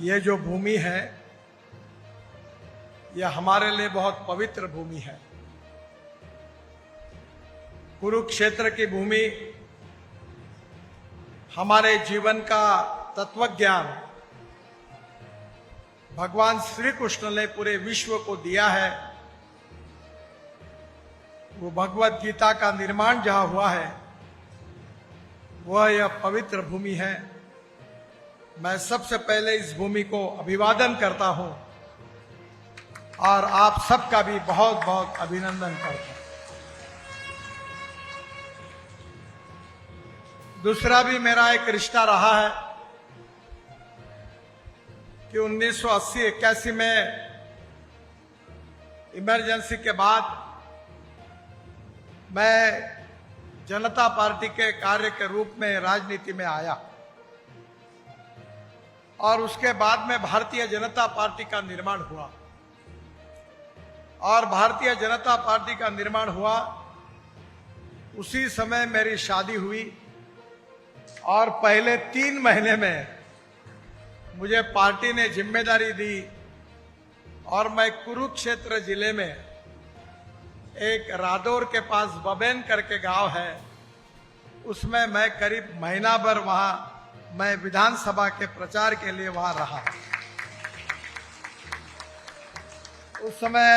ये जो भूमि है यह हमारे लिए बहुत पवित्र भूमि है। कुरुक्षेत्र की भूमि हमारे जीवन का तत्वज्ञान भगवान श्री कृष्ण ने पूरे विश्व को दिया है। वो भगवत गीता का निर्माण जहां हुआ है वह यह पवित्र भूमि है। मैं सबसे पहले इस भूमि को अभिवादन करता हूं और आप सबका भी बहुत बहुत अभिनंदन करता हूं। दूसरा भी मेरा एक रिश्ता रहा है कि 1980-81 में इमरजेंसी के बाद मैं जनता पार्टी के कार्य के रूप में राजनीति में आया और उसके बाद में भारतीय जनता पार्टी का निर्माण हुआ और भारतीय जनता पार्टी का निर्माण हुआ उसी समय मेरी शादी हुई और पहले 3 महीने में मुझे पार्टी ने जिम्मेदारी दी और मैं कुरुक्षेत्र जिले में एक रादौर के पास बबेन करके गांव है, उसमें मैं करीब महीना भर वहां मैं विधानसभा के प्रचार के लिए वहां रहा। उस समय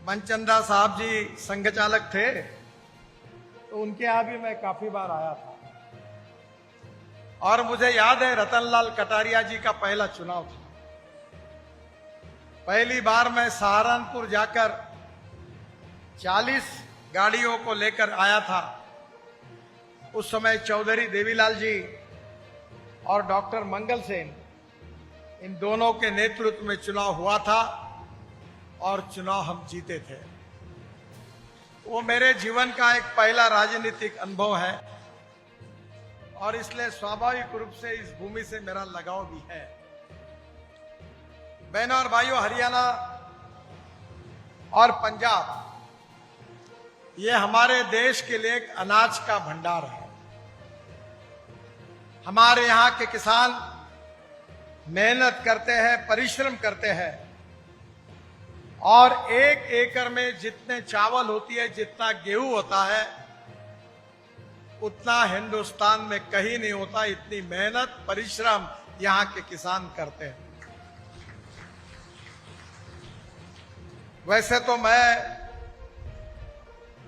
मनचंदा साहब जी संघ चालक थे तो उनके यहां भी मैं काफी बार आया था और मुझे याद है रतनलाल कटारिया जी का पहला चुनाव था। पहली बार मैं सहारनपुर जाकर 40 गाड़ियों को लेकर आया था। उस समय चौधरी देवीलाल जी और डॉक्टर मंगल सेन इन दोनों के नेतृत्व में चुनाव हुआ था और चुनाव हम जीते थे। वो मेरे जीवन का एक पहला राजनीतिक अनुभव है और इसलिए स्वाभाविक रूप से इस भूमि से मेरा लगाव भी है। बहनों और भाइयों, हरियाणा और पंजाब ये हमारे देश के लिए एक अनाज का भंडार है। हमारे यहाँ के किसान मेहनत करते हैं, परिश्रम करते हैं और 1 एकड़ में जितने चावल होती है, जितना गेहूं होता है, उतना हिंदुस्तान में कहीं नहीं होता। इतनी मेहनत परिश्रम यहाँ के किसान करते हैं। वैसे तो मैं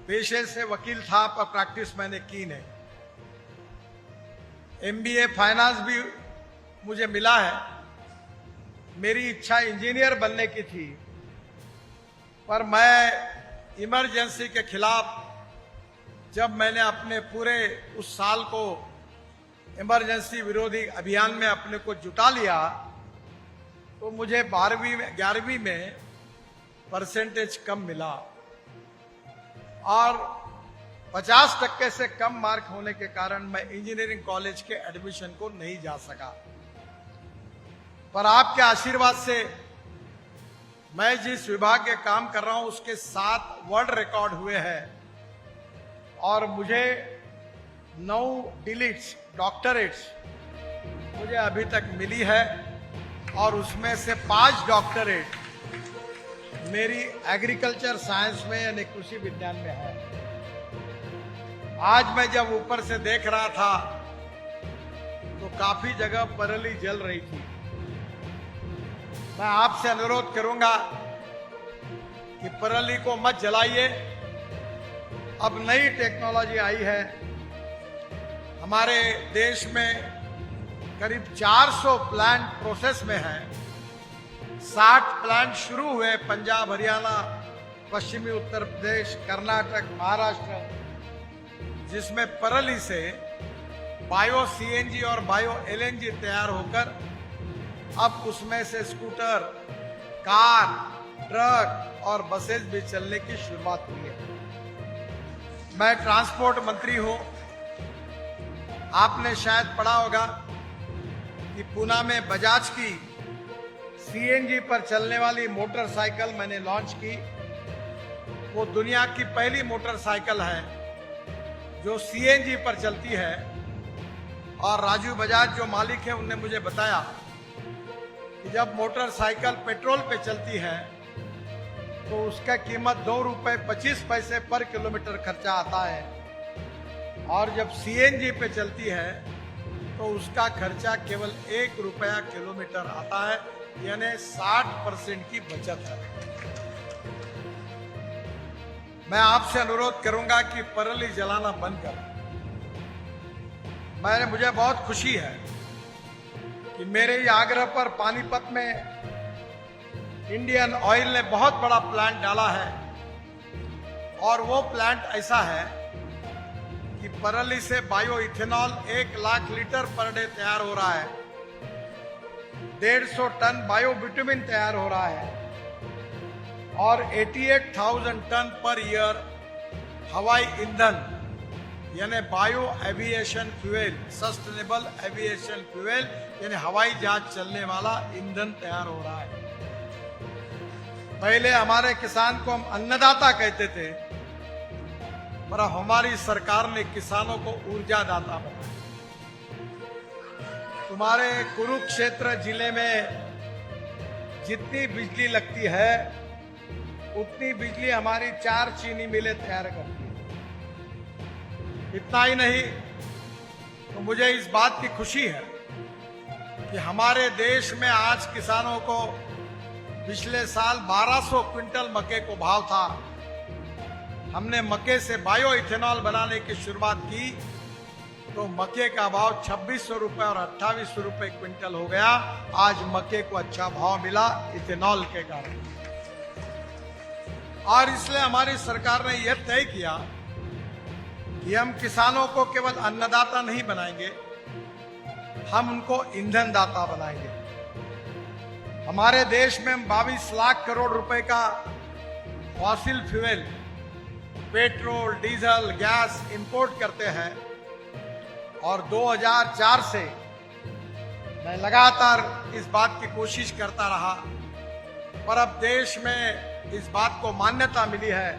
पेशे से वकील था पर प्रैक्टिस मैंने की नहीं। MBA फाइनेंस भी मुझे मिला है। मेरी इच्छा इंजीनियर बनने की थी पर मैं इमरजेंसी के खिलाफ जब मैंने अपने पूरे उस साल को इमरजेंसी विरोधी अभियान में अपने को जुटा लिया तो मुझे 11वीं में परसेंटेज कम मिला और 50% से कम मार्क होने के कारण मैं इंजीनियरिंग कॉलेज के एडमिशन को नहीं जा सका। पर आपके आशीर्वाद से मैं जिस विभाग के काम कर रहा हूं उसके 7 वर्ल्ड रिकॉर्ड हुए हैं और मुझे 9 डिलीट्स डॉक्टरेट्स मुझे अभी तक मिली है और उसमें से 5 डॉक्टरेट मेरी एग्रीकल्चर साइंस में यानी कृषि विज्ञान में है। आज मैं जब ऊपर से देख रहा था तो काफी जगह पराली जल रही थी। मैं आपसे अनुरोध करूंगा कि पराली को मत जलाइए। अब नई टेक्नोलॉजी आई है। हमारे देश में करीब 400 प्लांट प्रोसेस में है। 60 प्लांट शुरू हुए पंजाब, हरियाणा, पश्चिमी उत्तर प्रदेश, कर्नाटक, महाराष्ट्र, जिसमें पराली से बायो CNG और बायो LNG तैयार होकर अब उसमें से स्कूटर, कार, ट्रक और बसेस भी चलने की शुरुआत हुई है। मैं ट्रांसपोर्ट मंत्री हूं। आपने शायद पढ़ा होगा कि पूना में बजाज की CNG पर चलने वाली मोटरसाइकिल मैंने लॉन्च की। वो दुनिया की पहली मोटरसाइकिल है जो CNG पर चलती है और राजू बजाज जो मालिक है उनने मुझे बताया कि जब मोटरसाइकिल पेट्रोल पे चलती है तो उसका कीमत 2 रुपए 25 पैसे पर किलोमीटर खर्चा आता है, और जब सीएनजी पे चलती है तो उसका खर्चा केवल 1 रुपया किलोमीटर आता है, यानी 60% की बचत है। मैं आपसे अनुरोध करूंगा कि पराली जलाना बंद करें। मुझे बहुत खुशी है कि मेरे ही आग्रह पर पानीपत में इंडियन ऑयल ने बहुत बड़ा प्लांट डाला है, और वो प्लांट ऐसा है कि पराली से bio ethanol 1 lakh litre per day तैयार हो रहा है, 150 टन बायो बिटुमिन तैयार हो रहा है, और 88,000 टन पर ईयर हवाई ईंधन यानी bio aviation fuel, sustainable aviation fuel यानी हवाई जहाज चलने वाला ईंधन तैयार हो रहा है। पहले हमारे किसान को हम अन्नदाता कहते थे, पर हमारी सरकार ने किसानों को ऊर्जादाता बनाया। तुम्हारे कुरुक्षेत्र जिले में जितनी बिजली लगती है उतनी बिजली हमारी 4 चीनी मिलें तैयार करती है। इतना ही नहीं, तो मुझे इस बात की खुशी है कि हमारे देश में आज किसानों को पिछले साल 1200 क्विंटल मक्के को भाव था। हमने मक्के से बायो इथेनॉल बनाने की शुरुआत की तो मक्के का भाव 2600 रुपए और 2800 रुपए क्विंटल हो गया। आज मक्के को अच्छा भाव मिला इथेनॉल के कारण, और इसलिए हमारी सरकार ने यह तय किया कि हम किसानों को केवल अन्नदाता नहीं बनाएंगे, हम उनको ईंधन दाता बनाएंगे। हमारे देश में हम 22 लाख करोड़ रुपए का fossil fuel, petrol, diesel, gas import करते हैं, और 2004 से मैं लगातार इस बात की कोशिश करता रहा, पर अब देश में इस बात को मान्यता मिली है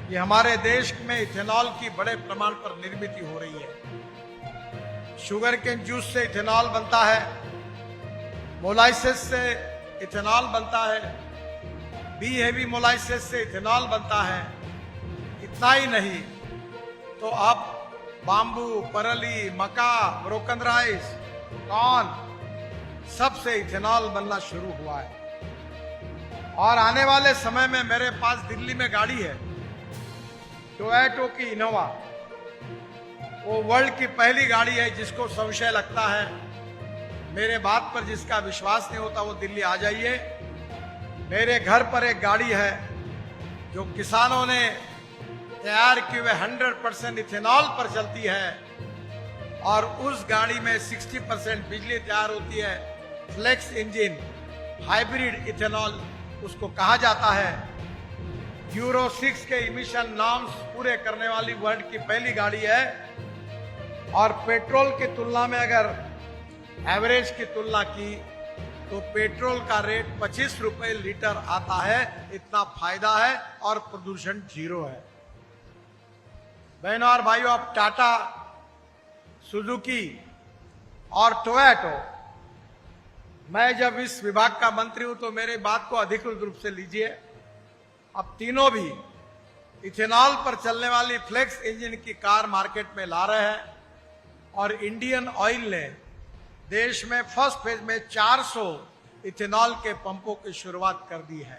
कि हमारे देश में इथेनॉल की बड़े प्रमाण पर निर्मित हो रही है। शुगर केन जूस से इथेनॉल बनता है, मोलाइसिस से इथेनॉल बनता है, बी हेवी मोलाइसिस से इथेनॉल बनता है। इतना ही नहीं, तो अब बाम्बू, पराली, मक्का, ब्रोकन राइस, कॉर्न, सबसे इथेनॉल बनना शुरू हुआ है। और आने वाले समय में मेरे पास दिल्ली में गाड़ी है, टोयोटा की इनोवा। वो वर्ल्ड की पहली गाड़ी है जिसको संशय लगता है, मेरे बात पर जिसका विश्वास नहीं होता वो दिल्ली आ जाइए। मेरे घर पर एक गाड़ी है जो किसानों ने तैयार किए हुए 100% इथेनॉल पर चलती है, और उस गाड़ी में 60% बिजली तैयार होती है। फ्लेक्स इंजन हाइब्रिड इथेनॉल उसको कहा जाता है। यूरो 6 के इमिशन नॉर्म्स पूरे करने वाली वर्ल्ड की पहली गाड़ी है, और पेट्रोल की तुलना में अगर एवरेज की तुलना की तो पेट्रोल का रेट 25 रुपए लीटर आता है। इतना फायदा है और प्रदूषण 0 है। बहनों और भाइयों, अब टाटा, सुजुकी और टोयोटा, मैं जब इस विभाग का मंत्री हूं तो मेरे बात को अधिकृत रूप से लीजिए। अब तीनों भी इथेनॉल पर चलने वाली फ्लेक्स इंजन की कार मार्केट में ला रहे हैं, और इंडियन ऑयल ने देश में फर्स्ट फेज में 400 इथेनॉल के पंपों की शुरुआत कर दी है।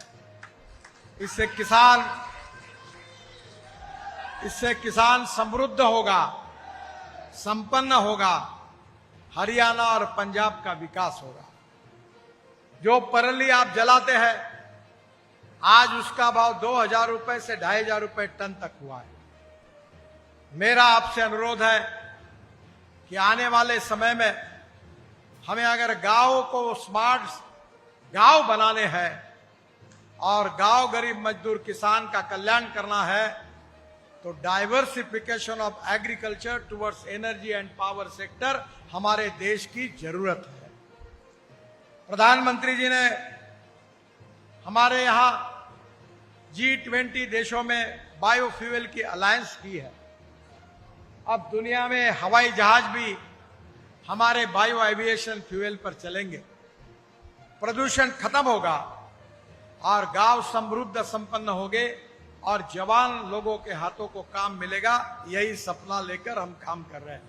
इससे किसान समृद्ध होगा, संपन्न होगा, हरियाणा और पंजाब का विकास होगा। जो पराली आप जलाते हैं, आज उसका भाव 2000 रुपए से 2500 रुपए टन तक हुआ है। मेरा आपसे अनुरोध है कि आने वाले समय में हमें अगर गांव को स्मार्ट गांव बनाने हैं और गांव गरीब मजदूर किसान का कल्याण करना है, तो diversification of agriculture towards energy and power sector हमारे देश की जरूरत है। प्रधानमंत्री जी ने हमारे यहां G20 देशों में बायोफ्यूल की अलायंस की है। अब दुनिया में हवाई जहाज भी हमारे बायो एविएशन फ्यूल पर चलेंगे, प्रदूषण खत्म होगा और गांव समृद्ध संपन्न होंगे और जवान लोगों के हाथों को काम मिलेगा। यही सपना लेकर हम काम कर रहे हैं।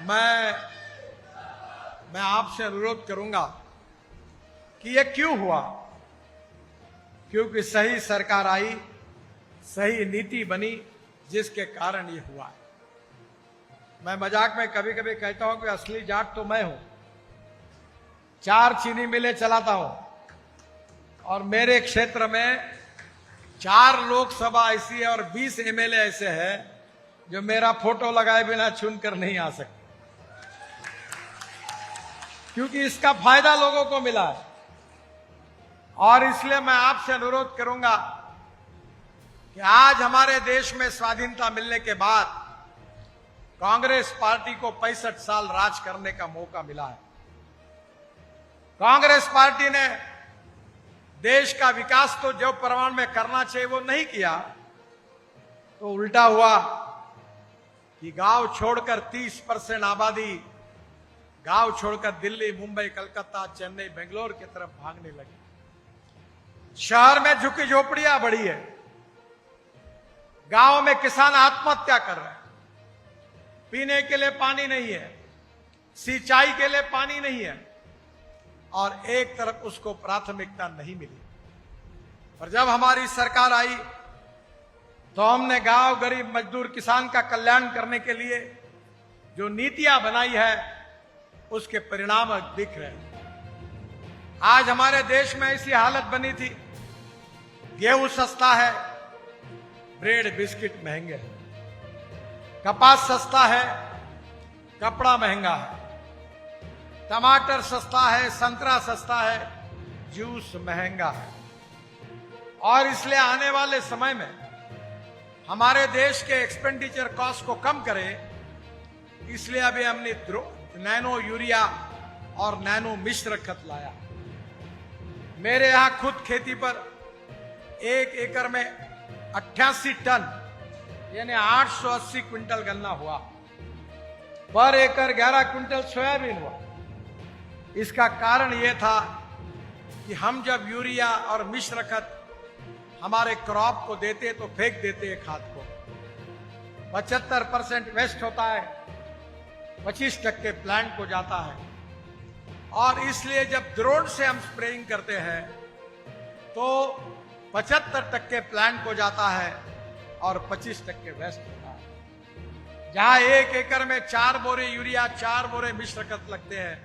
मैं आपसे अनुरोध करूंगा कि ये क्यों हुआ, क्योंकि सही सरकार आई, सही नीति बनी, जिसके कारण ये हुआ है। मैं मजाक में कभी कभी कहता हूं कि असली जाट तो मैं हूं। 4 चीनी मिलें चलाता हूं और मेरे क्षेत्र में 4 लोकसभा ऐसी है और 20 एमएलए ऐसे हैं जो मेरा फोटो लगाए बिना चुनकर नहीं आ सकते, क्योंकि इसका फायदा लोगों को मिला है। और इसलिए मैं आपसे अनुरोध करूंगा कि आज हमारे देश में स्वाधीनता मिलने के बाद कांग्रेस पार्टी को 65 साल राज करने का मौका मिला है। कांग्रेस पार्टी ने देश का विकास तो जो परिमाण में करना चाहिए वो नहीं किया, तो उल्टा हुआ कि गांव छोड़कर 30% आबादी गांव छोड़कर दिल्ली, मुंबई, कलकत्ता, चेन्नई, बेंगलोर की तरफ भागने लगी। शहर में झुकी झोपड़ियां बढ़ी है, गांव में किसान आत्महत्या कर रहे हैं, पीने के लिए पानी नहीं है, सिंचाई के लिए पानी नहीं है और एक तरफ उसको प्राथमिकता नहीं मिली। और जब हमारी सरकार आई तो हमने गांव, गरीब, मजदूर, किसान का कल्याण करने के लिए जो नीतियां बनाई है उसके परिणाम दिख रहे हैं। आज हमारे देश में ऐसी हालत बनी थी, गेहूं सस्ता है, ब्रेड बिस्किट महंगे हैं, कपास सस्ता है, कपड़ा महंगा है, टमाटर सस्ता है, संतरा सस्ता है, जूस महंगा है। और इसलिए आने वाले समय में हमारे देश के एक्सपेंडिचर कॉस्ट को कम करें, इसलिए अभी हमने नैनो यूरिया और नैनो मिश्र खत लाया। मेरे यहां खुद खेती पर 1 एकड़ में 88 टन यानी 880 क्विंटल गन्ना हुआ, पर एकड़ 11 क्विंटल सोयाबीन हुआ। इसका कारण यह था कि हम जब यूरिया और मिश्र खत हमारे क्रॉप को देते तो फेंक देते खाद को, 75% वेस्ट होता है, 25% प्लांट को जाता है। और इसलिए जब ड्रोन से हम स्प्रेइंग करते हैं तो 75% प्लांट को जाता है और 25% वेस्ट होता है। जहां 1 एकड़ में 4 बोरे यूरिया, 4 बोरे मिश्र खत लगते हैं,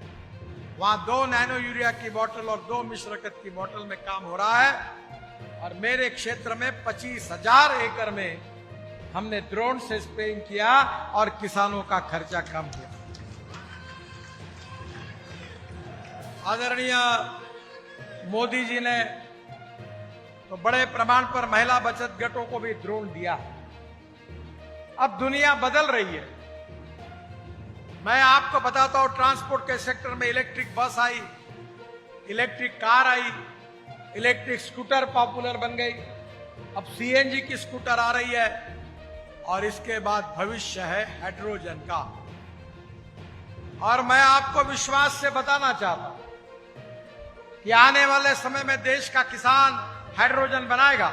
वहां 2 नैनो यूरिया की बोतल और 2 मिश्र खत की बोतल में काम हो रहा है। और मेरे क्षेत्र में 25,000 एकड़ में हमने ड्रोन से स्प्रेइंग किया और किसानों का खर्चा कम किया। आदरणीय मोदी जी ने तो बड़े प्रमाण पर महिला बचत गटों को भी ड्रोन दिया। अब दुनिया बदल रही है। मैं आपको बताता हूं, ट्रांसपोर्ट के सेक्टर में इलेक्ट्रिक बस आई, इलेक्ट्रिक कार आई, इलेक्ट्रिक स्कूटर पॉपुलर बन गई, अब सीएनजी की स्कूटर आ रही है और इसके बाद भविष्य है हाइड्रोजन का। और मैं आपको विश्वास से बताना चाहता हूं कि आने वाले समय में देश का किसान हाइड्रोजन बनाएगा।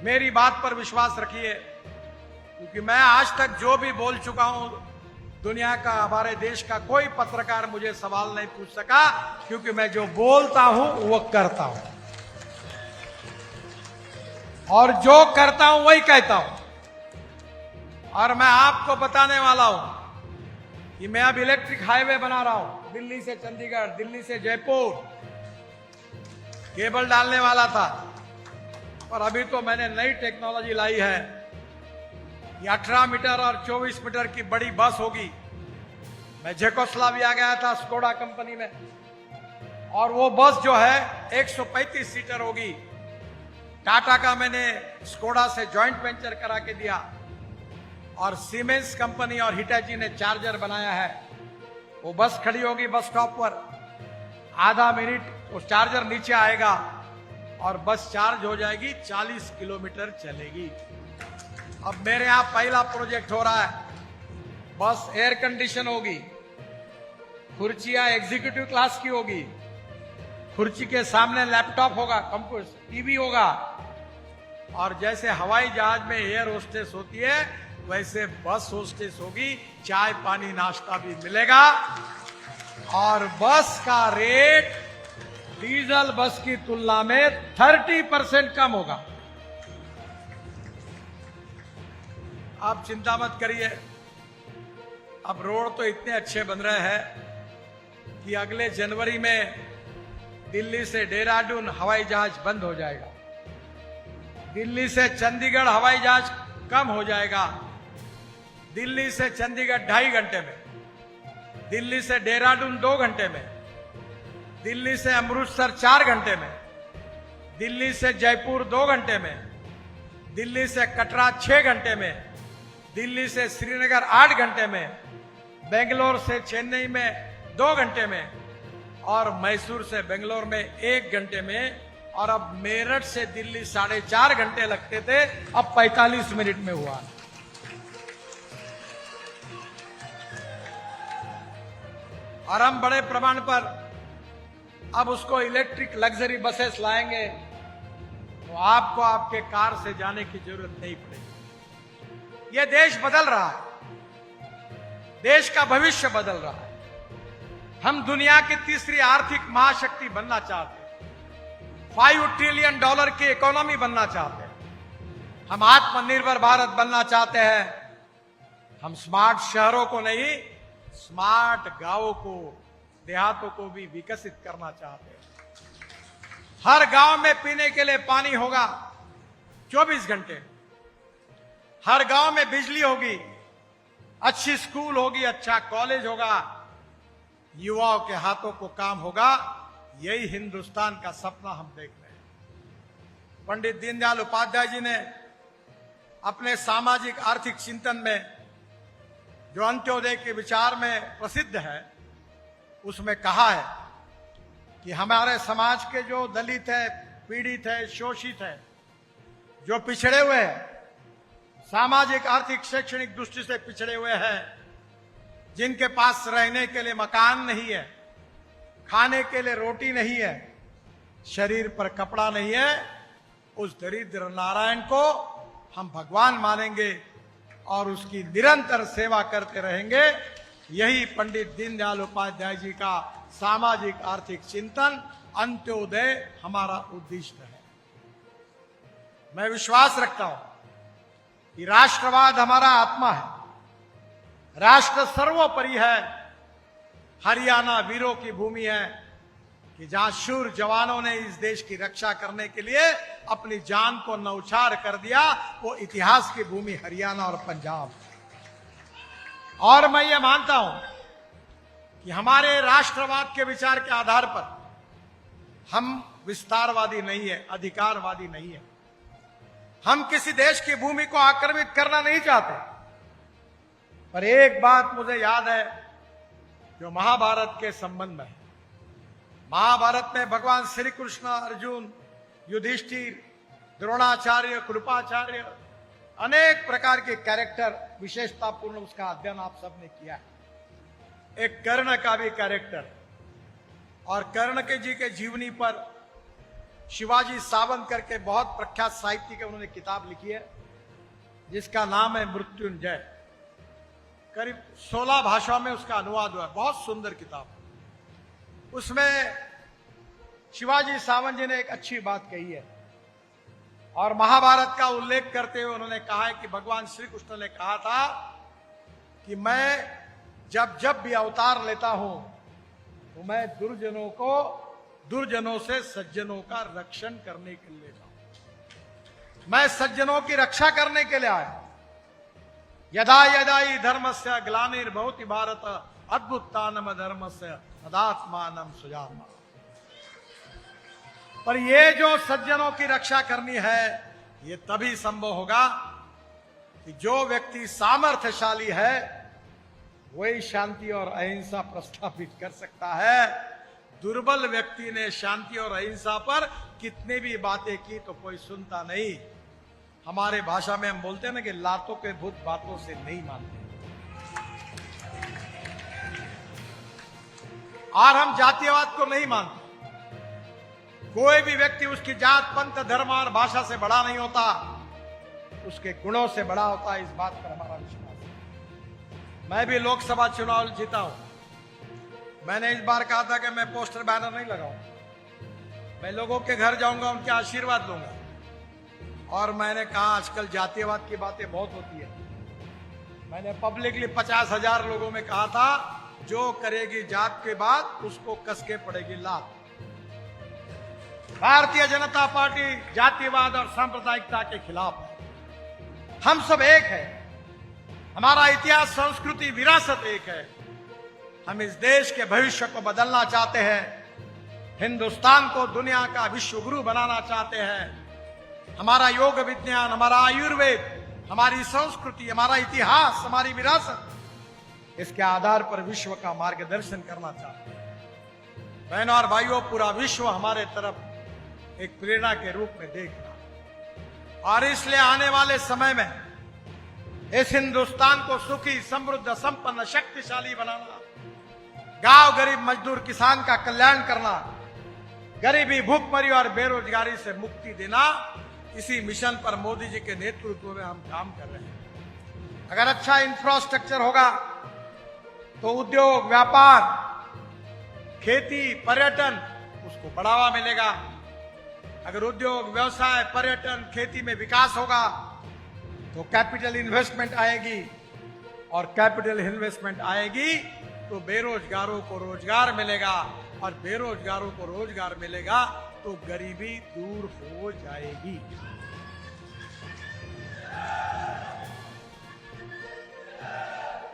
मेरी बात पर विश्वास रखिए, क्योंकि मैं आज तक जो भी बोल चुका हूं, दुनिया का, हमारे देश का कोई पत्रकार मुझे सवाल नहीं पूछ सका, क्योंकि मैं जो बोलता हूं वो करता हूं और जो करता हूं वही कहता हूं। और मैं आपको बताने वाला हूं कि मैं अब इलेक्ट्रिक हाईवे बना रहा हूं, दिल्ली से चंडीगढ़, दिल्ली से जयपुर, केबल डालने वाला था, और अभी तो मैंने नई टेक्नोलॉजी लाई है कि 18 मीटर और 24 मीटर की बड़ी बस होगी। मैं जेकोस्लाविया गया था स्कोडा कंपनी में, और वो बस जो है 135 सीटर होगी। टाटा का मैंने स्कोडा से जॉइंट वेंचर करा के दिया, और सीमेंस कंपनी और हिटाची ने चार्जर बनाया है। वो बस खड़ी होगी बस स्टॉप पर, आधा मिनट वो चार्जर नीचे आएगा और बस चार्ज हो जाएगी, 40 किलोमीटर चलेगी। अब मेरे यहां पहला प्रोजेक्ट हो रहा है, बस एयर कंडीशन होगी, कुर्सियां एग्जीक्यूटिव क्लास की होगी, कुर्सी के सामने लैपटॉप होगा, कंप्यूटर टीवी होगा, और जैसे हवाई जहाज में एयर होस्टेस होती है वैसे बस होस्टेस होगी, चाय पानी नाश्ता भी मिलेगा, और बस का रेट डीजल बस की तुलना में 30% कम होगा। आप चिंता मत करिए, अब रोड तो इतने अच्छे बन रहे हैं कि अगले जनवरी में दिल्ली से देहरादून हवाई जहाज बंद हो जाएगा, दिल्ली से चंडीगढ़ हवाई जहाज कम हो जाएगा, दिल्ली से चंडीगढ़ 2.5 घंटे में, दिल्ली से देहरादून 2 घंटे में, दिल्ली से अमृतसर 4 घंटे में, दिल्ली से जयपुर 2 घंटे में, दिल्ली से कटरा 6 घंटे में, दिल्ली से श्रीनगर 8 घंटे में, बेंगलोर से चेन्नई में 2 घंटे में, और मैसूर से बेंगलोर में 1 घंटे में, और अब मेरठ से दिल्ली 4.5 घंटे लगते थे, अब 45 मिनट में हुआ। और हम बड़े प्रमाण पर अब उसको इलेक्ट्रिक लग्जरी बसेस लाएंगे, तो आपको आपके कार से जाने की जरूरत नहीं पड़ेगी। यह देश बदल रहा है, देश का भविष्य बदल रहा है। हम दुनिया की तीसरी आर्थिक महाशक्ति बनना चाहते हैं, $5 ट्रिलियन की इकोनॉमी बनना चाहते हैं, हम आत्मनिर्भर भारत बनना चाहते हैं, हम स्मार्ट शहरों को नहीं, स्मार्ट गांवों को, देहातों को भी विकसित करना चाहते हैं। हर गांव में पीने के लिए पानी होगा 24 घंटे, हर गांव में बिजली होगी, अच्छी स्कूल होगी, अच्छा कॉलेज होगा, युवाओं के हाथों को काम होगा। यही हिंदुस्तान का सपना हम देख रहे हैं। पंडित दीनदयाल उपाध्याय जी ने अपने सामाजिक आर्थिक चिंतन में, जो अंत्योदय के विचार में प्रसिद्ध है, उसमें कहा है कि हमारे समाज के जो दलित है, पीड़ित है, शोषित है, जो पिछड़े हुए हैं, सामाजिक आर्थिक शैक्षणिक दृष्टि से पिछड़े हुए हैं, जिनके पास रहने के लिए मकान नहीं है, खाने के लिए रोटी नहीं है, शरीर पर कपड़ा नहीं है, उस दरिद्र नारायण को हम भगवान मानेंगे और उसकी निरंतर सेवा करते रहेंगे। यही पंडित दीनदयाल उपाध्याय जी का सामाजिक आर्थिक चिंतन, अंत्योदय हमारा उद्देश्य है। मैं विश्वास रखता हूं कि राष्ट्रवाद हमारा आत्मा है, राष्ट्र सर्वोपरि है। हरियाणा वीरों की भूमि है कि जहां शूर जवानों ने इस देश की रक्षा करने के लिए अपनी जान को न्यौछावर कर दिया, वो इतिहास की भूमि हरियाणा और पंजाब। और मैं ये मानता हूं कि हमारे राष्ट्रवाद के विचार के आधार पर हम विस्तारवादी नहीं है, अधिकारवादी नहीं है। हम किसी देश की भूमि को आक्रमित करना नहीं चाहते। पर एक बात मुझे याद है जो महाभारत के संबंध में है। महाभारत में भगवान श्री कृष्ण, अर्जुन, युधिष्ठिर, द्रोणाचार्य, कृपाचार्य, अनेक प्रकार के कैरेक्टर, विशेषतापूर्ण उसका अध्ययन आप सबने किया है। एक कर्ण का भी कैरेक्टर, और कर्ण के जी के जीवनी पर शिवाजी सावंत करके बहुत प्रख्यात साहित्यिक है, उन्होंने किताब लिखी है जिसका नाम है मृत्युंजय। करीब 16 भाषाओं में उसका अनुवाद हुआ, बहुत सुंदर किताब। उसमें शिवाजी सावंत जी ने एक अच्छी बात कही है, और महाभारत का उल्लेख करते हुए उन्होंने कहा है कि भगवान श्री कृष्ण ने कहा था कि मैं जब जब भी अवतार लेता हूं तो मैं दुर्जनों से सज्जनों का रक्षण करने के लिए जाऊं। मैं सज्जनों की रक्षा करने के लिए आया। यदा यदा ही धर्मस्य ग्लानिर्भवति भारत अद्भुतानम धर्मस्य तदात्मानम सुजामा। पर ये जो सज्जनों की रक्षा करनी है, ये तभी संभव होगा कि जो व्यक्ति सामर्थ्यशाली है वही शांति और अहिंसा प्रस्थापित कर सकता है। दुर्बल व्यक्ति ने शांति और अहिंसा पर कितने भी बातें की तो कोई सुनता नहीं। हमारे भाषा में हम बोलते हैं ना कि लातों के भूत बातों से नहीं मानते। और हम जातीयवाद को नहीं मानते। कोई भी व्यक्ति उसकी जात, पंथ, धर्म और भाषा से बड़ा नहीं होता, उसके गुणों से बड़ा होता है। इस बात पर हमारा विश्वास है। मैं भी लोकसभा चुनाव जीता हूं। मैंने इस बार कहा था कि मैं पोस्टर बैनर नहीं लगाऊंगा, मैं लोगों के घर जाऊंगा, उनके आशीर्वाद लूंगा। और मैंने कहा आजकल जातीयवाद की बातें बहुत होती है। मैंने पब्लिकली 50,000 लोगों में कहा था, जो करेगी जात के बाद उसको कसके पड़ेगी लात। भारतीय जनता पार्टी जातिवाद और सांप्रदायिकता के खिलाफ है। हम सब एक है। हमारा इतिहास, संस्कृति, विरासत एक है। हम इस देश के भविष्य को बदलना चाहते हैं। हिंदुस्तान को दुनिया का विश्व गुरु बनाना चाहते हैं। हमारा योग विज्ञान, हमारा आयुर्वेद, हमारी संस्कृति, हमारा इतिहास, हमारी विरासत, इसके आधार पर विश्व का मार्गदर्शन करना चाहते हैं। बहनों और भाइयों, पूरा विश्व हमारे तरफ एक प्रेरणा के रूप में देख रहा, और इसलिए आने वाले समय में इस हिंदुस्तान को सुखी, समृद्ध, संपन्न, शक्तिशाली बनाना, गांव गरीब मजदूर किसान का कल्याण करना, गरीबी, भूखमरी और बेरोजगारी से मुक्ति देना, इसी मिशन पर मोदी जी के नेतृत्व में हम काम कर रहे हैं। अगर अच्छा इंफ्रास्ट्रक्चर होगा तो उद्योग, व्यापार, खेती, पर्यटन, उसको बढ़ावा मिलेगा। अगर उद्योग, व्यवसाय, पर्यटन, खेती में विकास होगा तो कैपिटल इन्वेस्टमेंट आएगी, और कैपिटल इन्वेस्टमेंट आएगी तो बेरोजगारों को रोजगार मिलेगा, और बेरोजगारों को रोजगार मिलेगा तो गरीबी दूर हो जाएगी।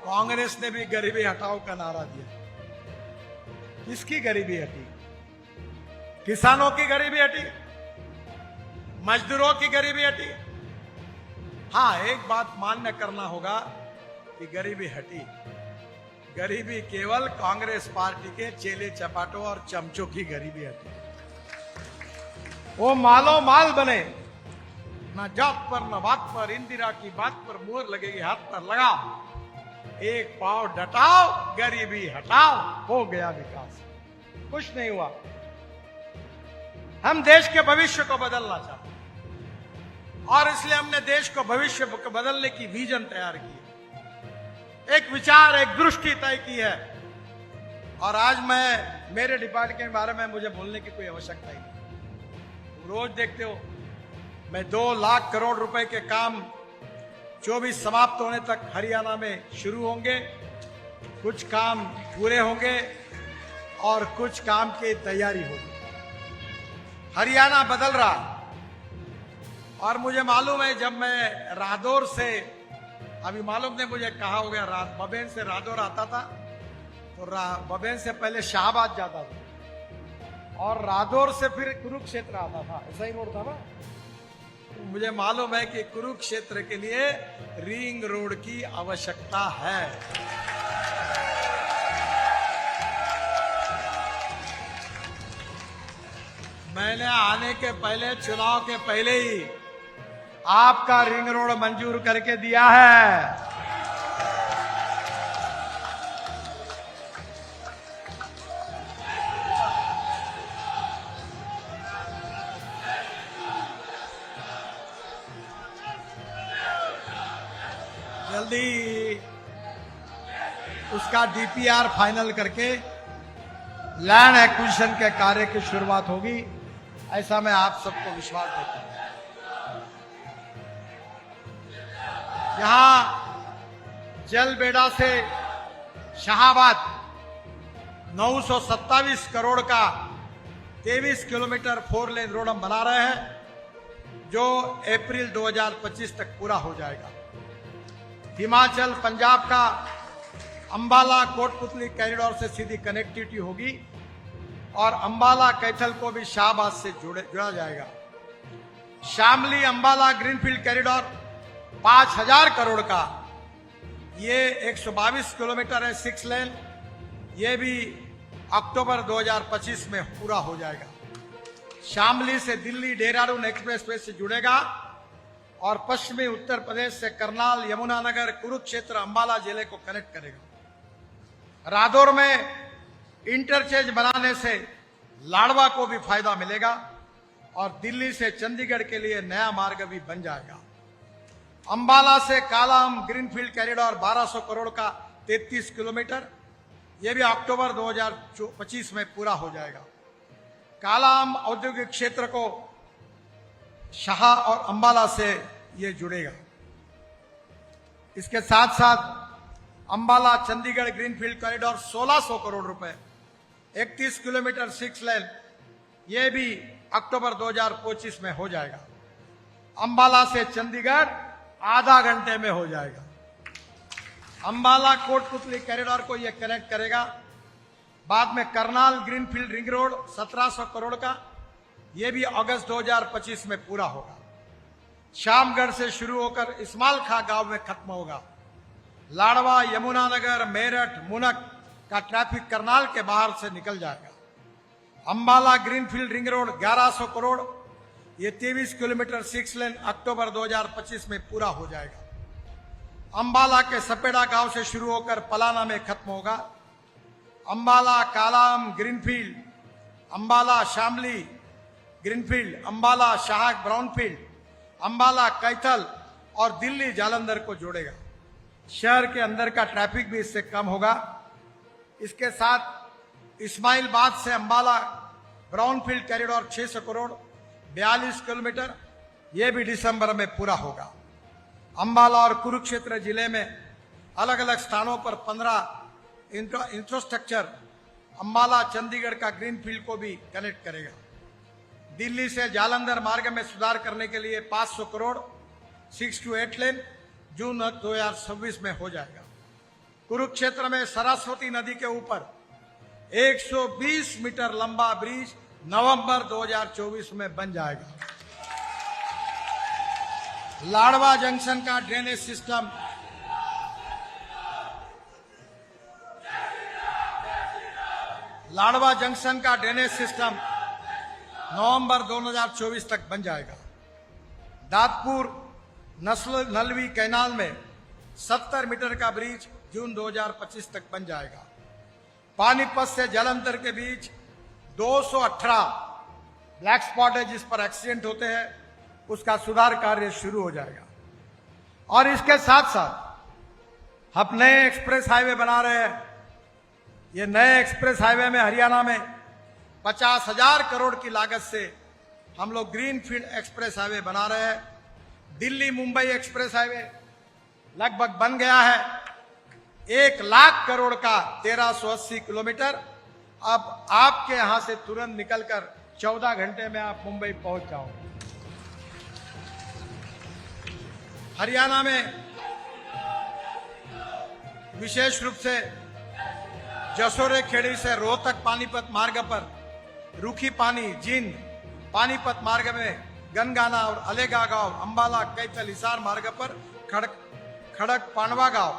कांग्रेस ने भी गरीबी हटाओ का नारा दिया। किसकी गरीबी हटी? किसानों की गरीबी हटी, मजदूरों की गरीबी हटी। हाँ, एक बात मान्य करना होगा कि गरीबी हटी। गरीबी केवल कांग्रेस पार्टी के चेले चपाटों और चमचों की गरीबी हटी। वो मालो माल बने, ना जात पर न बात पर, इंदिरा की बात पर मुहर लगेगी, हाथ पर लगाओ, एक पांव डटाओ, गरीबी हटाओ, हो गया विकास। कुछ नहीं हुआ। हम देश के भविष्य को बदलना चाहते हैं, और इसलिए हमने देश को भविष्य को बदलने की विजन तैयार की है, एक विचार, एक दृष्टि तय की है। और आज मैं, मेरे डिपार्टमेंट के बारे में मुझे बोलने की कोई आवश्यकता ही नहीं। रोज देखते हो, मैं 2 लाख करोड़ रुपए के काम 24 समाप्त होने तक हरियाणा में शुरू होंगे। कुछ काम पूरे होंगे और कुछ काम की तैयारी होगी। हरियाणा बदल रहा, और मुझे मालूम है, जब मैं रादौर से, अभी मालूम नहीं मुझे कहा हो गया, बबेन से रादौर आता था, तो बबेन से पहले शाहबाद जाता था, और रादौर से फिर कुरुक्षेत्र आता था। ऐसा ही रोड था ना? तो मुझे मालूम है कि कुरुक्षेत्र के लिए रिंग रोड की आवश्यकता है। मैंने आने के पहले, चुनाव के पहले ही आपका रिंग रोड मंजूर करके दिया है। जल्दी उसका डीपीआर फाइनल करके लैंड एक्विजिशन के कार्य की शुरुआत होगी, ऐसा मैं आप सबको विश्वास देता हूं। यहां जलबेड़ा से शाहबाद 927 करोड़ का 23 किलोमीटर 4 लेन रोड हम बना रहे हैं, जो अप्रैल 2025 तक पूरा हो जाएगा। हिमाचल, पंजाब का अंबाला कोटपुतली कॉरिडोर से सीधी कनेक्टिविटी होगी, और अंबाला कैथल को भी शाहबाद से जुड़ा जाएगा। शामली अंबाला ग्रीनफील्ड कॉरिडोर 5000 करोड़ का, ये 122 किलोमीटर है, 6 लेन, ये भी अक्टूबर 2025 में पूरा हो जाएगा। शामली से दिल्ली देहरादून एक्सप्रेसवे से जुड़ेगा, और पश्चिमी उत्तर प्रदेश से करनाल, यमुनानगर, कुरुक्षेत्र, अंबाला जिले को कनेक्ट करेगा। रादौर में इंटरचेंज बनाने से लाडवा को भी फायदा मिलेगा और दिल्ली से चंडीगढ़ के लिए नया मार्ग भी बन जाएगा। अंबाला से कालाम ग्रीनफील्ड कॉरिडोर 1200 करोड़ का 33 किलोमीटर, यह भी अक्टूबर 2025 में पूरा हो जाएगा। कालाम औद्योगिक क्षेत्र को शाह और अंबाला से यह जुड़ेगा। इसके साथ साथ अंबाला चंडीगढ़ ग्रीनफील्ड कॉरिडोर 1600 करोड़ रुपए, 31 किलोमीटर 6 लेन, यह भी अक्टूबर 2025 में हो जाएगा। अंबाला से चंडीगढ़ आधा घंटे में हो जाएगा। अंबाला कोटपुतली कॉरिडोर को यह कनेक्ट करेगा। बाद में Karnal greenfield ring road 1700 crore का, यह भी अगस्त 2025 में पूरा होगा। शामगढ़ से शुरू होकर इस्माइल खां गांव में खत्म होगा। लाडवा, यमुनानगर, मेरठ, मुनक का ट्रैफिक करनाल के बाहर से निकल जाएगा। Ambala greenfield ring road 1100 crore, ये 23 किलोमीटर 6 लेन अक्टूबर 2025 में पूरा हो जाएगा। अंबाला के सपेड़ा गांव से शुरू होकर पलाना में खत्म होगा। अंबाला कालाम ग्रीनफील्ड, अंबाला शामली ग्रीनफील्ड, अंबाला शाह ब्राउनफील्ड, अंबाला कैथल और दिल्ली जालंधर को जोड़ेगा। शहर के अंदर का ट्रैफिक भी इससे कम होगा। इसके साथ इस्माइलाबाद से Ambala brownfield corridor 600 crore, 42 kilometre, यह भी दिसंबर में पूरा होगा। अंबाला और कुरुक्षेत्र जिले में अलग अलग स्थानों पर 15 इंफ्रास्ट्रक्चर अंबाला चंडीगढ़ का ग्रीनफील्ड को भी कनेक्ट करेगा। दिल्ली से जालंधर मार्ग में सुधार करने के लिए 500 करोड़, 6 to 8 लेन, जून 2026 में हो जाएगा। कुरुक्षेत्र में सरस्वती नदी के ऊपर 120 मीटर लंबा ब्रिज नवंबर 2024 में बन जाएगा। लाडवा जंक्शन का ड्रेनेज सिस्टम नवंबर 2024 तक बन जाएगा। दादपुर नलवी कैनाल में 70 मीटर का ब्रिज जून 2025 तक बन जाएगा। पानीपत से जलंधर के बीच 218 ब्लैक स्पॉट है जिस पर एक्सीडेंट होते हैं, उसका सुधार कार्य शुरू हो जाएगा। और इसके साथ साथ हम नए एक्सप्रेस हाईवे बना रहे हैं। ये नए एक्सप्रेस हाईवे में हरियाणा में 50,000 करोड़ की लागत से हम लोग ग्रीनफील्ड एक्सप्रेस हाईवे बना रहे हैं। दिल्ली मुंबई एक्सप्रेस हाईवे लगभग बन गया है। 1 लाख करोड़ का 1380 किलोमीटर। अब आपके यहां से तुरंत निकलकर 14 घंटे में आप मुंबई पहुंच जाओगे। हरियाणा में विशेष रूप से जसोरे खेड़ी से रोहतक पानीपत मार्ग पर रूखी पानी, जींद, पानीपत मार्ग में गनगाना और अलेगा गांव, अंबाला कैथल हिसार मार्ग पर खड़क पांडवा गांव,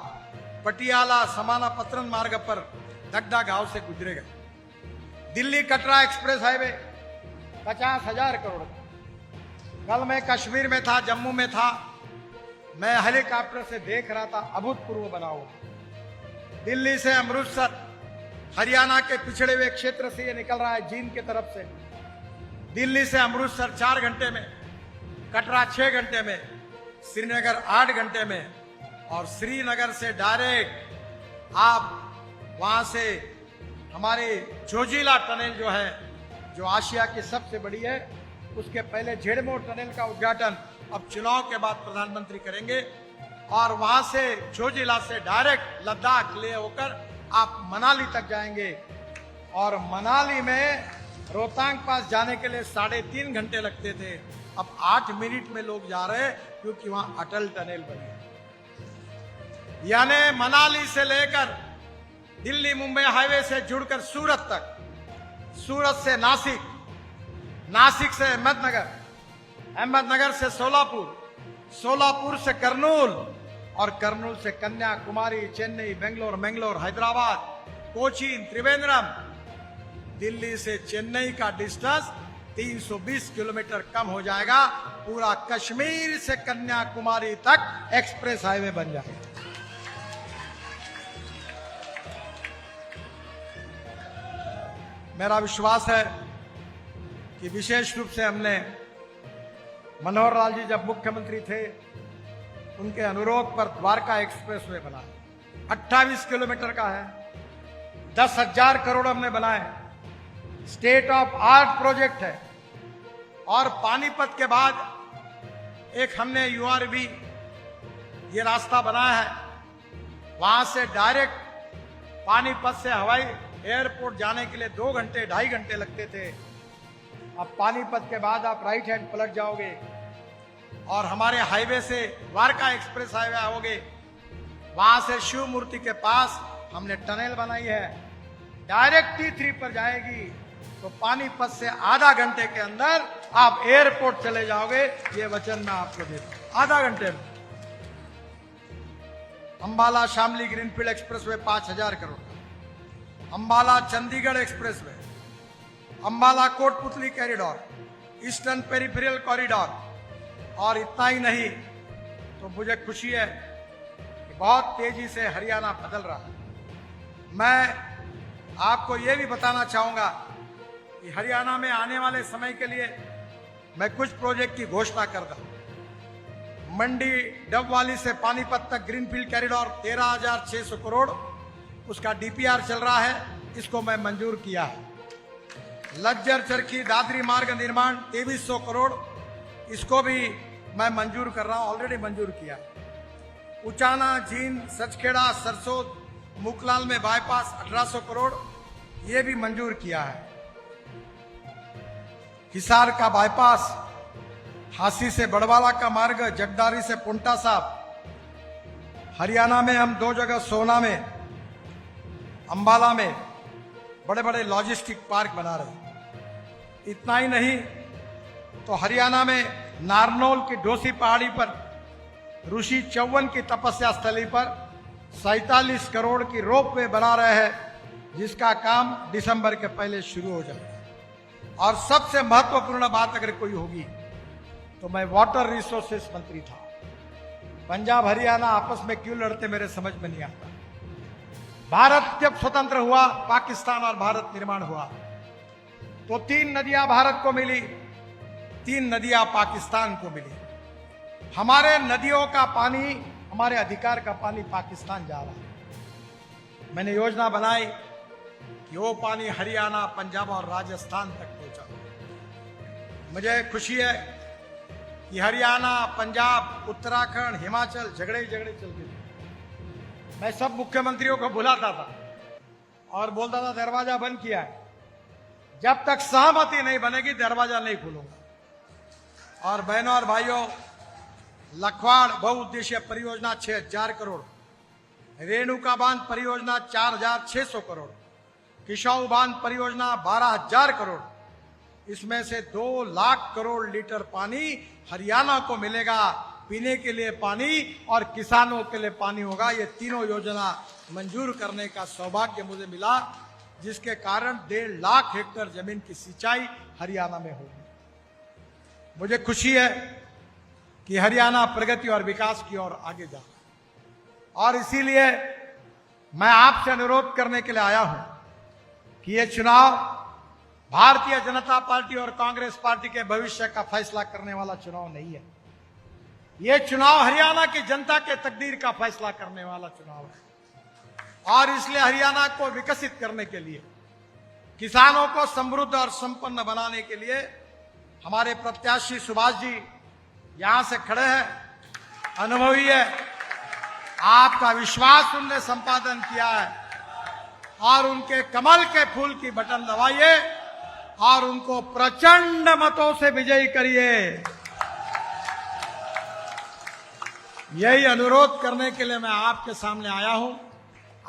पटियाला समाना पत्रन मार्ग पर दगदा गांव से गुजरेगा। दिल्ली कटरा एक्सप्रेस हाईवे 50,000 करोड़ का। कल मैं कश्मीर में था, जम्मू में था, मैं हेलीकॉप्टर से देख रहा था, अभूतपूर्व बना हुआ। दिल्ली से अमृतसर हरियाणा के पिछड़े हुए क्षेत्र से ये निकल रहा है जींद की तरफ से। दिल्ली से अमृतसर 4 घंटे में, कटरा 6 घंटे में, श्रीनगर 8 घंटे में और श्रीनगर से डायरेक्ट आप वहां से हमारे जोजिला टनल जो है, जो आशिया की सबसे बड़ी है, उसके पहले झेड़मो टनल का उद्घाटन अब चुनाव के बाद प्रधानमंत्री करेंगे और वहां से जोजिला से डायरेक्ट लद्दाख ले होकर आप मनाली तक जाएंगे। और मनाली में रोहतांग पास जाने के लिए 3.5 घंटे लगते थे, अब 8 मिनट में लोग जा रहे हैं क्योंकि वहां अटल टनल बनी है। यानी मनाली से लेकर दिल्ली मुंबई हाईवे से जुड़कर सूरत तक, सूरत से नासिक, नासिक से अहमदनगर, अहमदनगर से सोलापुर, सोलापुर से कर्नूल और कर्नूल से कन्याकुमारी, चेन्नई, बेंगलोर, मैंगलोर, हैदराबाद, कोचीन, त्रिवेंद्रम। दिल्ली से चेन्नई का डिस्टेंस 320 किलोमीटर कम हो जाएगा पूरा कश्मीर से कन्याकुमारी तक एक्सप्रेस हाईवे बन जाएगा। मेरा विश्वास है कि विशेष रूप से हमने मनोहर लाल जी जब मुख्यमंत्री थे उनके अनुरोध पर द्वारका एक्सप्रेसवे बना, 28 किलोमीटर का है, 10,000 करोड़ हमने बनाए, स्टेट ऑफ आर्ट प्रोजेक्ट है। और पानीपत के बाद एक हमने यूआरबी ये रास्ता बनाया है, वहां से डायरेक्ट पानीपत से हवाई एयरपोर्ट जाने के लिए 2 घंटे 2.5 घंटे लगते थे। अब पानीपत के बाद आप राइट हैंड पलट जाओगे और हमारे हाईवे से द्वारका एक्सप्रेस हाईवे आओगे, वहां से शिव मूर्ति के पास हमने टनल बनाई है, डायरेक्ट T3 पर जाएगी, तो पानीपत से आधा घंटे के अंदर आप एयरपोर्ट चले जाओगे। ये वचन मैं आपको देता हूं, आधा घंटे में। अंबाला शामली ग्रीनफील्ड एक्सप्रेसवे 5,000 करोड़ का, Ambala Chandigarh expressway, Ambala Kotputli corridor, eastern peripheral corridor. और इतना ही नहीं, तो मुझे खुशी है कि बहुत तेजी से हरियाणा बदल रहा है। मैं आपको यह भी बताना चाहूंगा कि हरियाणा में आने वाले समय के लिए मैं कुछ प्रोजेक्ट की घोषणा कर रहा। मंडी डबवाली से पानीपत तक ग्रीनफील्ड कॉरिडोर 13,600 करोड़, उसका डीपीआर चल रहा है, इसको मैं मंजूर किया है। लज्जर चरखी दादरी मार्ग निर्माण 2300 करोड़, इसको भी मैं मंजूर कर रहा हूं, ऑलरेडी मंजूर किया। उचाना जींद सचखेड़ा सरसों मुकलाल में बाईपास 1800 करोड़, यह भी मंजूर किया है। हिसार का बाईपास, हासी से बड़वाला का मार्ग, जगदारी से पुंटा साहब। हरियाणा में हम 2 जगह सोना में, अंबाला में बड़े बड़े लॉजिस्टिक पार्क बना रहे हैं। इतना ही नहीं, तो हरियाणा में नारनौल की डोसी पहाड़ी पर ऋषि चौवन की तपस्या स्थली पर 47 करोड़ की रोपवे बना रहे हैं, जिसका काम दिसंबर के पहले शुरू हो जाएगा। और सबसे महत्वपूर्ण बात अगर कोई होगी तो मैं वाटर रिसोर्सेस मंत्री था। पंजाब हरियाणा आपस में क्यों लड़ते मेरे समझ में नहीं आता। भारत जब स्वतंत्र हुआ, पाकिस्तान और भारत निर्माण हुआ, तो 3 नदियां भारत को मिली, 3 नदियां पाकिस्तान को मिली। हमारे नदियों का पानी, हमारे अधिकार का पानी पाकिस्तान जा रहा है। मैंने योजना बनाई कि वो पानी हरियाणा, पंजाब और राजस्थान तक पहुंचा। मुझे खुशी है कि हरियाणा, पंजाब, उत्तराखंड, हिमाचल झगड़े ही झगड़े चलते थे। मैं सब मुख्यमंत्रियों को बुलाता था और बोलता था दरवाजा बंद किया है, जब तक सहमति नहीं बनेगी दरवाजा नहीं खोलूंगा। और बहनों और भाइयों, लखवाड़ बहुउद्देशीय परियोजना 6,000 करोड़, रेणुका बांध परियोजना 4,600 करोड़, किशाऊ बांध परियोजना 12,000 करोड़, इसमें से 2 लाख करोड़ लीटर पानी हरियाणा को मिलेगा, पीने के लिए पानी और किसानों के लिए पानी होगा। ये तीनों योजना मंजूर करने का सौभाग्य मुझे मिला, जिसके कारण 1.5 लाख हेक्टेयर जमीन की सिंचाई हरियाणा में होगी। मुझे खुशी है कि हरियाणा प्रगति और विकास की ओर आगे जा रहा है। और इसीलिए मैं आपसे अनुरोध करने के लिए आया हूं कि ये चुनाव भारतीय जनता पार्टी और कांग्रेस पार्टी के भविष्य का फैसला करने वाला चुनाव नहीं है। ये चुनाव हरियाणा की जनता के तकदीर का फैसला करने वाला चुनाव है। और इसलिए हरियाणा को विकसित करने के लिए, किसानों को समृद्ध और संपन्न बनाने के लिए हमारे प्रत्याशी सुभाष जी यहां से खड़े हैं, अनुभवी है, आपका विश्वास उनने संपादन किया है, और उनके कमल के फूल की बटन दबाइए और उनको प्रचंड मतों से विजयी करिए। यही अनुरोध करने के लिए मैं आपके सामने आया हूं।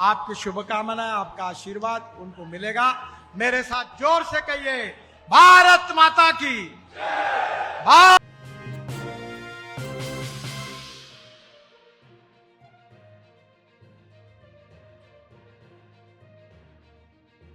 आपकी शुभकामनाएं, आपका आशीर्वाद उनको मिलेगा। मेरे साथ जोर से कहिए, भारत माता की।